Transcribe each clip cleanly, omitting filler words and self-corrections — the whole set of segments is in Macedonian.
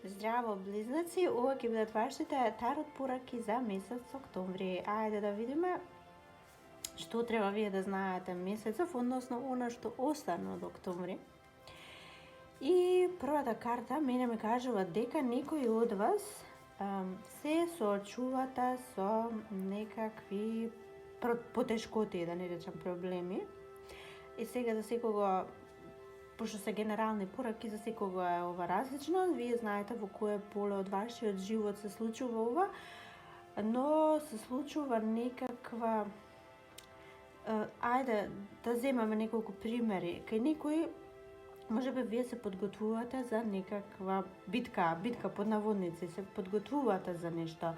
Здраво, близнаци! Ова ќе бидат вашите тарот пораки за месец октомври. Ајде да видиме што треба вие да знаете месецов, односно она што остана од октомври. И првата карта мене ме кажува дека некои од вас се соочувате со некакви потешкоти, да не речам проблеми. И сега за секого, пошто се генерални пораки, за секого е ова различно. Вие знаете во кое поле од вашиот живот се случува ова, но се случува некаква... Ајде да земаме неколку примери. Кај некои, можеби вие се подготвувате за некаква битка под наводници, се подготвувате за нешто.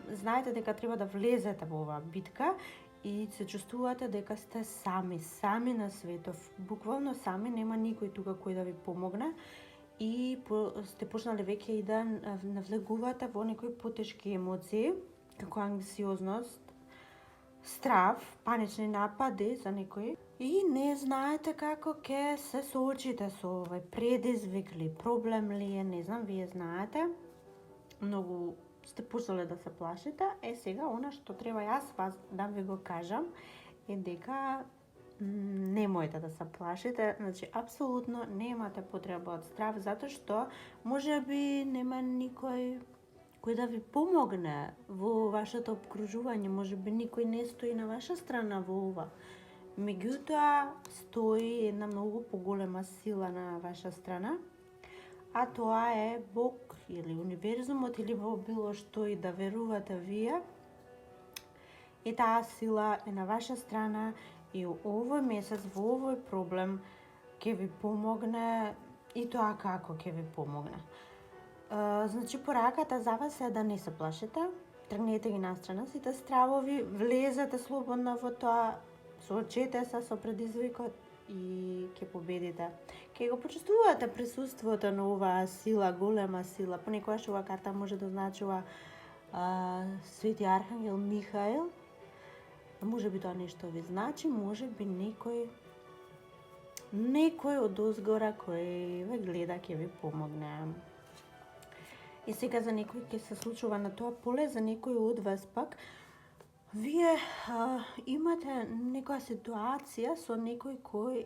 Знаете дека треба да влезете во оваа битка и се чувствувате дека сте сами на светов. Буквално сами, нема никој тука кој да ви помогне и сте почнали веќе и да навлегувате во некои потешки емоции, како анксиозност, страв, панични напади за некои и не знаете како ќе се соочите со овој предизвик ли, проблем ли е, не знам, вие знаете. Многу сте почнали да се плашите. Сега, она што треба јас вас да ви го кажам е дека немојте да се плашите, значи апсолутно немате потреба од страв, затоа што можеби нема никој кој да ви помогне во вашето обкружување, можеби никој не стои на ваша страна во ова. Меѓутоа, стои една многу поголема сила на ваша страна, а тоа е Бог или универзумот или во било што и да верувате вие. И таа сила е на ваша страна и овој месец, во овој проблем ќе ви помогне и тоа како ќе ви помогне. Значи, пораката за вас е да не се плашите, тргнете ги настрана сите стравови, влезете слободно во тоа, соочете се со предизвикот и ќе победите. Ќе го почувствувате присуството на оваа сила, голема сила. Понекогаш оваа карта може да значува Свети Архангел Михаил. Може би тоа нешто ви значи, може би некој од озгора кој ве гледа ќе ви помогне. И сега за некој ќе се случува на тоа поле, за некој од вас пак вие имате некоја ситуација со некој кој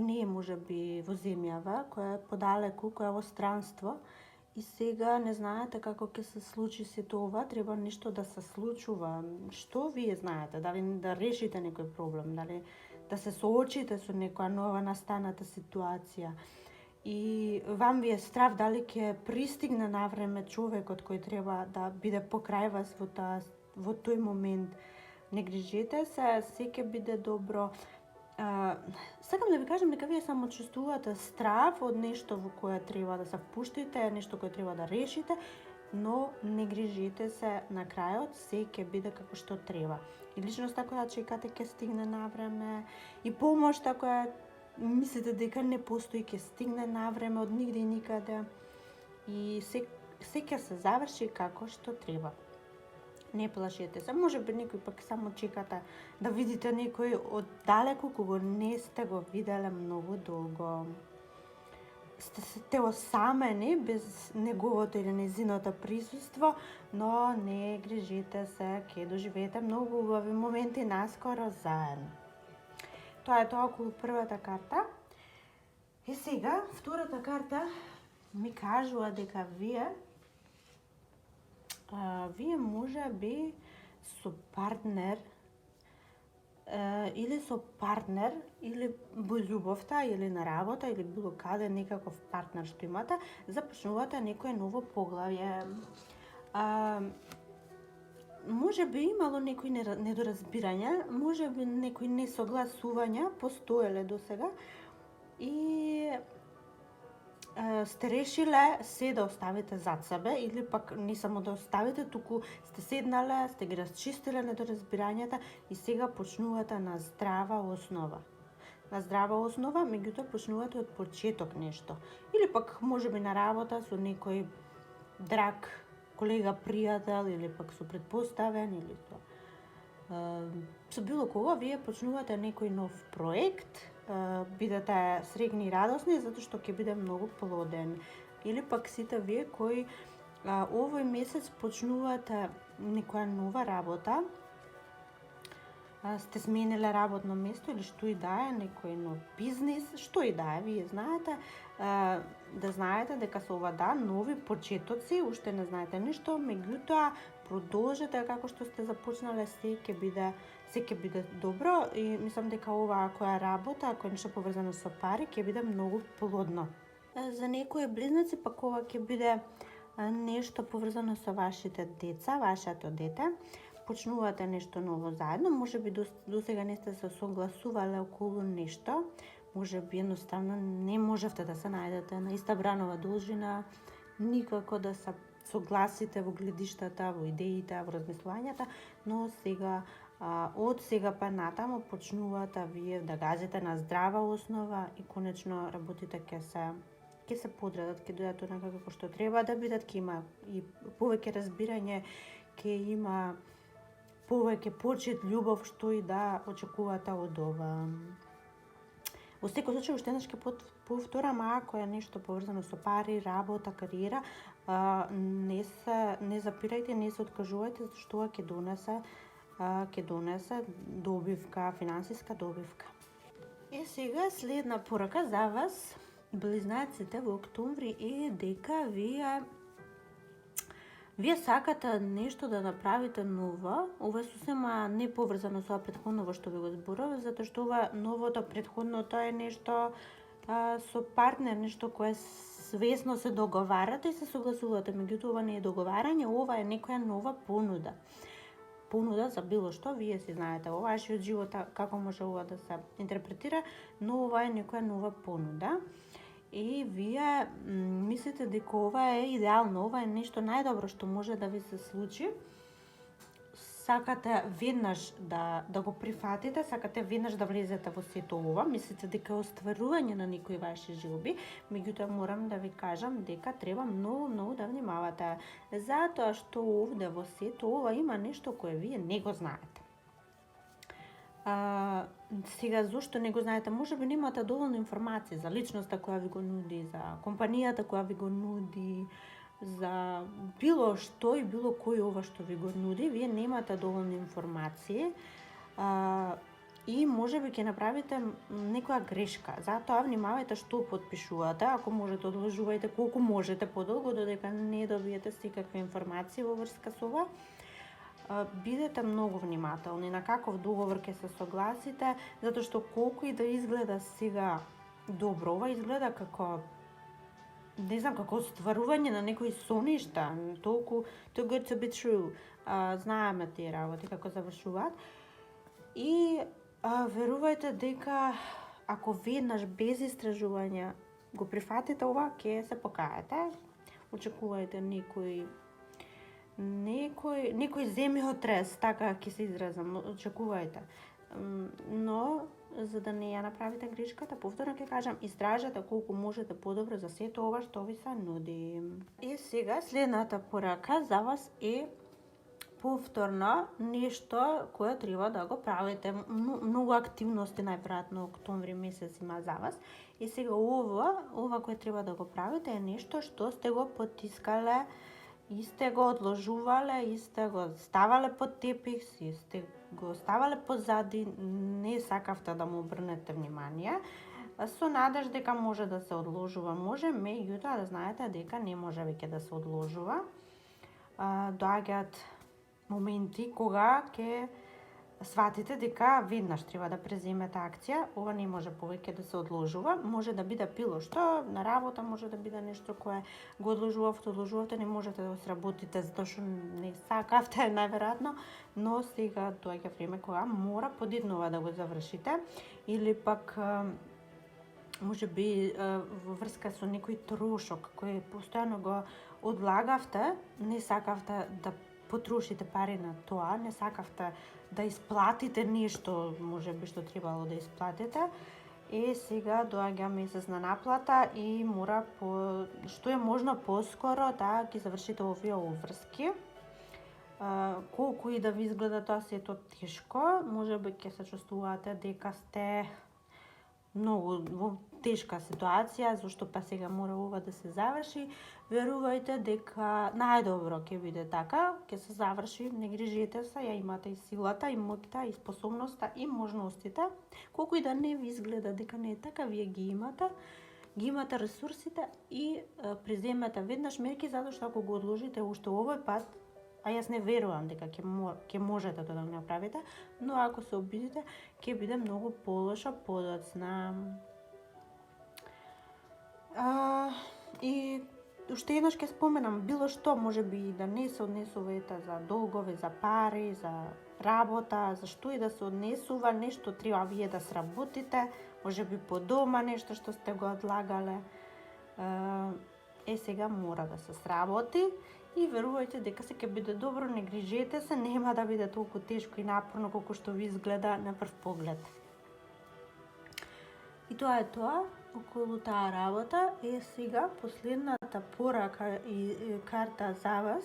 не е можеби во земјава, кој е подалеку, кој е во странство и сега не знаете како ќе се случи сето ова, треба нешто да се случува. Што вие знаете? Дали да решите некој проблем, дали да се соочите со некоја нова настаната ситуација. И вам ви е страв дали ќе пристигне навреме човекот кој треба да биде покрај вас во тој момент. Не грижете се, се ќе биде добро. Сакам да ви кажам дека вие само чувствувате страв од нешто во кое треба да се впуштите, нешто кое треба да решите, но не грижите се, на крајот се ќе биде како што треба. И личноста која чекате ќе стигне навреме, и помошта која мислите дека не постои ќе стигне навреме од нигде и никаде. И се ќе се заврши како што треба. Не плашете се. Можеби некој пак само чекате да видите некој од далеку кого не сте го виделе многу долго. Сте осамени без неговото или незиното присуство, но не грижите се, ќе доживеете многу убави моменти наскоро заедно. Тоа е тоа околу првата карта. И сега, втората карта ми кажува дека вие може би со партнер или во љубовта или на работа или било каде некаков партнер што имате, започнувате некое ново поглавје. Може би имало некои недоразбирања, може би некои несогласувања постоеле до сега и сте решиле се да оставите зад себе или пак не само да оставите, туку сте седнале, сте ги расчистиле недоразбирањата и сега почнувате на здрава основа. На здрава основа, меѓутоа почнувате од почеток нешто. Или пак можеби на работа со некој драг колега, пријател или пак со предпоставен или со било кого, вие почнувате некој нов проект бидете среќни и радосни, затоа што ќе биде многу плоден. Или пак сите вие кои овој месец почнувате некоја нова работа, сте смениле работно место или што и да е, некој нов бизнис, што и да е, вие знаете, да знаете дека со ова нови почетоци, уште не знаете ништо, меѓутоа продолжете како што сте започнале, се ќе биде добро и мислам дека ова која работа, ако е нешто поврзано со пари, ќе биде многу плодно. За некои близнаци пак ова ќе биде нешто поврзано со вашите деца, вашето дете. Почнувате нешто ново заедно, можеби досега не сте се согласувале околу нешто, можеби едноставно не можевте да се најдете на иста бранова должина, никако да се согласите во гледиштата, во идеите, во размислувањата, но сега од сега па натаму почнувате вие да газите на здрава основа и конечно работите ќе се подредат, ќе дојдат онака како што треба да бидат, ќе има и повеќе разбирање, ќе има повеќе почет, љубов, што и да очекувате од ова. Во секој случај, уште еднаш ќе повторам, ако е нешто поврзано со пари, работа, кариера, не запирајте, не се откажувајте, зашто ова ќе донесе добивка, финансиска добивка. Сега следна порака за вас, близнаците, во октомври е дека вие сакате нешто да направите ново. Ова е сосема не поврзано со претходно што ви го зборував, затоа што ова новото претходното е нешто со партнер, нешто кое свесно се договарате и се согласувате. Меѓутоа ова не е договарање, ова е некоја нова понуда. Понуда за било што, вие си знаете во вашиот живот како може ова да се интерпретира, но ова е некоја нова понуда. И вие мислите дека ова е идеално, ова е нешто најдобро што може да ви се случи. Сакате веднаш да го прифатите, сакате веднаш да влезете во сето ова, мислите дека е остварување на некои ваши желби, меѓутоа морам да ви кажам дека треба многу да внимавате, затоа што овде во сето ова има нешто кое вие не го знаете. Сега, зошто не го знаете? Можеби немате доволно информации за личноста која ви го нуди, за компанијата која ви го нуди, за било што и било кој ова што ви го нуди, вие немате доволно информации и можеби ќе направите некоја грешка. Затоа внимавајте што потпишувате, ако можете одложувајте колку можете подолго додека не добиете секакви информации во врска со ова. Бидете многу внимателни на каков договор ќе се согласите, затоа што колку и да изгледа сега добро, ова изгледа како не знам, како остварување на некои соништа, толку too good to be true. Знаеме тие работи како завршуваат. И верувајте дека ако веднаш без истражување го прифатите ова, ќе се покаете. Очекувајте некој земјотрес, така ќе се изразам, очекувајте. Но за да не ја направите грешката, повторно ќе кажам, истражете колку можете подобро за сето ова што ви се нуди. И сега следната порака за вас е повторно нешто кое треба да го правите. Многу активности најверојатно октомври месец има за вас. И сега ова кое треба да го правите е нешто што сте го потискале и сте го одложувале, и сте го ставале под тепих, и сте го ставале позади, не сакавте да му обрнете внимание, со надеж дека може да се одложува. Може, меѓутоа да знаете дека не може веќе да се одложува. Доаѓаат моменти кога ќе сватите дека веднаш треба да преземете акција, ова не може повеќе да се одложува, може да биде било што, на работа може да биде нешто кое го одложувавте, не можете да сработите затоа што не сакавте најверојатно, но сега доаѓа време кога мора подеднова да го завршите, или пак можеби во врска со некој трошок кој постојано го одлагавте, не сакавте да потрошите пари на тоа, не сакавте да исплатите нешто, можеби што требало да исплатите. Сега доаѓа месец на наплата и мора што е можно поскоро да ги завршите овие обврски. Колку и да ви изгледа тоа сето тешко, можеби ќе се чувствувате дека сте многу во тешка ситуација, зашто па сега мора ова да се заврши. Верувајте дека најдобро ќе биде така, ќе се заврши, не грижете се, ја имате и силата, и моќта, и способноста, и можностите. Колку и да не ви изгледа дека не е така, вие ги имате ресурсите и преземете веднаш мерки, затоа што ако го одложите уште овој пат, а јас не верувам дека ќе можете да го направите, но ако се обидите, ќе биде многу полоша подоцна. И уште еднаш ќе споменам, било што може би да не се однесувате за долгови, за пари, за работа, за што и да се однесува, нешто треба вие да сработите, може би по дома нешто што сте го одлагале. Сега мора да се сработи и верувајте дека се ќе биде добро, не грижете се, нема да биде толку тешко и напорно колку што ви изгледа на прв поглед. И тоа е тоа околу таа работа. Сега последната порака и карта за вас.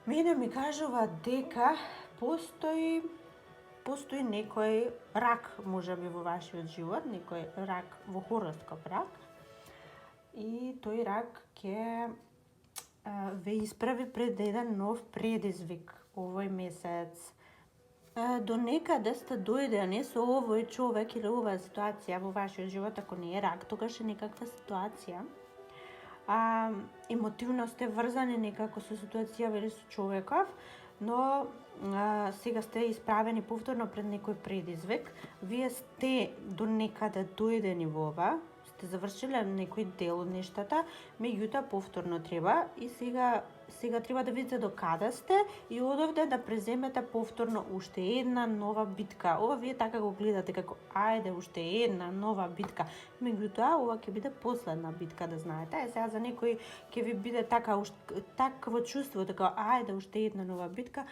Мене ми кажува дека постои некој рак, можеби во вашиот живот, некој рак во хороскоп рак. И тој рак ќе ве исправи пред еден нов предизвик овој месец. До некаде сте дојдени со овој човек или оваа ситуација во вашиот живот, ако не е рак, тогаш е некаква ситуација. Емотивно сте врзани некако со ситуација или со човеков, но сега сте исправени повторно пред некој предизвик. Вие сте до некаде дојдени во ова, сте завршиле некој дел од нештата, меѓутоа повторно треба и сега треба да видите до каде сте и одовде да преземете повторно уште една нова битка. Ова вие така го гледате како ајде уште една нова битка. Меѓутоа ова ќе биде последна битка, да знаете. Сега за некој ќе ви биде такво чувство, дека ајде уште една нова битка,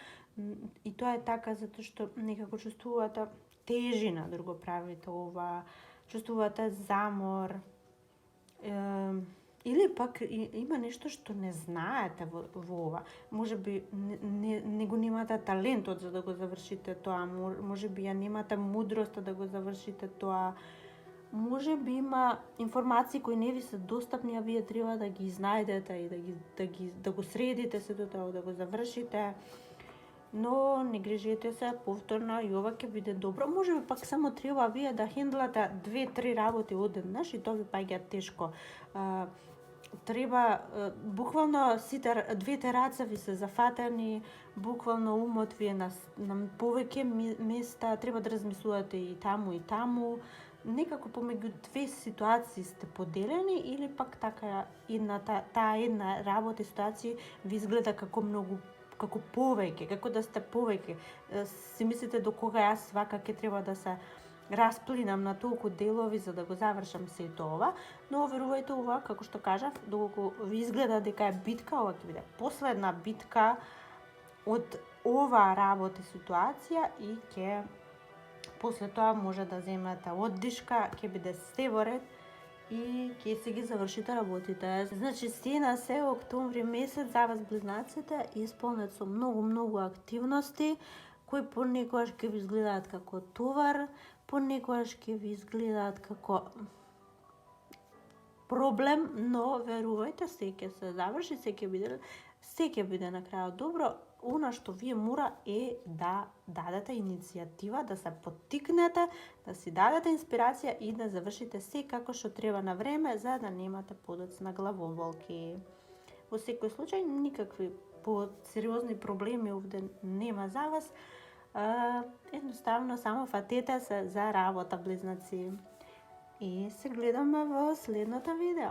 и тоа е така затоа што некако чувствувате тежина да го правите ова, чувствувате замор, или пак има нешто што не знаете во ова. Можеби не го немате талентот за да го завршите тоа, можеби ја немате мудроста да го завршите тоа, можеби има информации кои не ви се достапни, а вие треба да ги знајдете и да го средите сето тоа, да го завршите. Но не грижете се, повторно и ова ќе биде добро. Можеби пак само треба вие да хендлате 2-3 работи одеднаш и тоа ви паѓа тешко. Треба буквално сите двете раце ви се зафатени, буквално умот ви е на повеќе места, треба да размислувате и таму. Некако помеѓу две ситуации сте поделени или пак така таа една работа и ситуација ви изгледа како повеќе, како да сте повеќе. Си мислите до кога јас вака ќе треба да се расплинам на толку делови за да го завршам сето ова, но верувајте ова, како што кажав, доколку ви изгледа дека е битка, ова ќе биде последна битка од оваа работа и ситуација и ќе после тоа може да земете оддишка, ќе биде се во ред и ќе се ги завршите работите. Значи сте се октомври месец за вас близнаците исполнет со многу активности кои понекогаш ќе ви изгледаат како товар, понекогаш ќе ви изгледаат како проблем, но верувајте, се ќе се заврши, се ќе биде на крајот добро. Она што вие мора е да дадете иницијатива, да се поттикнете, да си дадете инспирација и да завршите се како што треба на време, за да немате подоцна главоболки. Во секој случај, никакви сериозни проблеми овде нема за вас. Едноставно само фатете се за работа, близнаци. И се гледаме во следното видео.